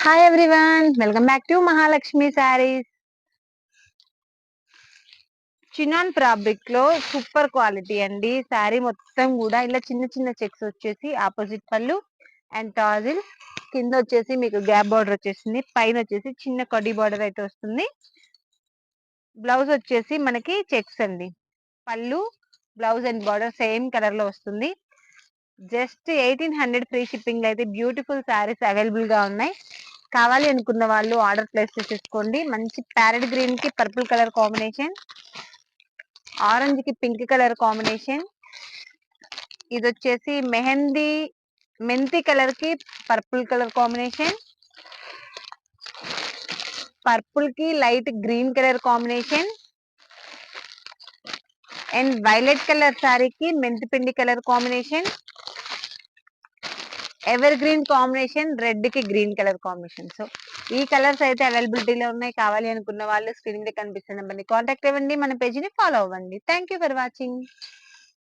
Hi everyone, welcome back to Mahalakshmi saris. Chinon fabric లో super quality అండి. శారీ మొత్తం కూడా ఇలా చిన్న చిన్న చెక్స్ వచ్చేసి ఆపోజిట్ పళ్ళు అండ్ టాజిల్ కింద వచ్చేసి మీకు గ్యాప్ బార్డర్ వచ్చేసింది. పైన వచ్చేసి చిన్న కడ్డీ బార్డర్ అయితే వస్తుంది. బ్లౌజ్ వచ్చేసి మనకి చెక్స్ అండి. పళ్ళు, blouse and border same colour లో వస్తుంది. జస్ట్ 1800 ఫ్రీ షిప్పింగ్ లో అయితే బ్యూటిఫుల్ శారీస్ అవైలబుల్ గా ఉన్నాయి. కావాలి అనుకున్న వాళ్ళు ఆర్డర్ ప్లేస్ చేసేసుకోండి. మంచి ప్యారెట్ గ్రీన్ కి పర్పుల్ కలర్ కాంబినేషన్, ఆరెంజ్ కి పింక్ కలర్ కాంబినేషన్, ఇది వచ్చేసి మెహందీ మెంతి కలర్ కి పర్పుల్ కలర్ కాంబినేషన్, పర్పుల్ కి light green colour combination and violet colour శారీకి మెంతి పిండి colour combination, ever green combination, red కి గ్రీన్ కలర్ కాంబినేషన్. సో ఈ కలర్స్ అయితే అవైలబిలిటీలో ఉన్నాయి. కావాలి అనుకున్న వాళ్ళు స్క్రీన్ మీద కనిపిస్తున్న నెంబర్ని కాంటాక్ట్ అవ్వండి. మన పేజీని ఫాలో అవ్వండి. Thank you for watching.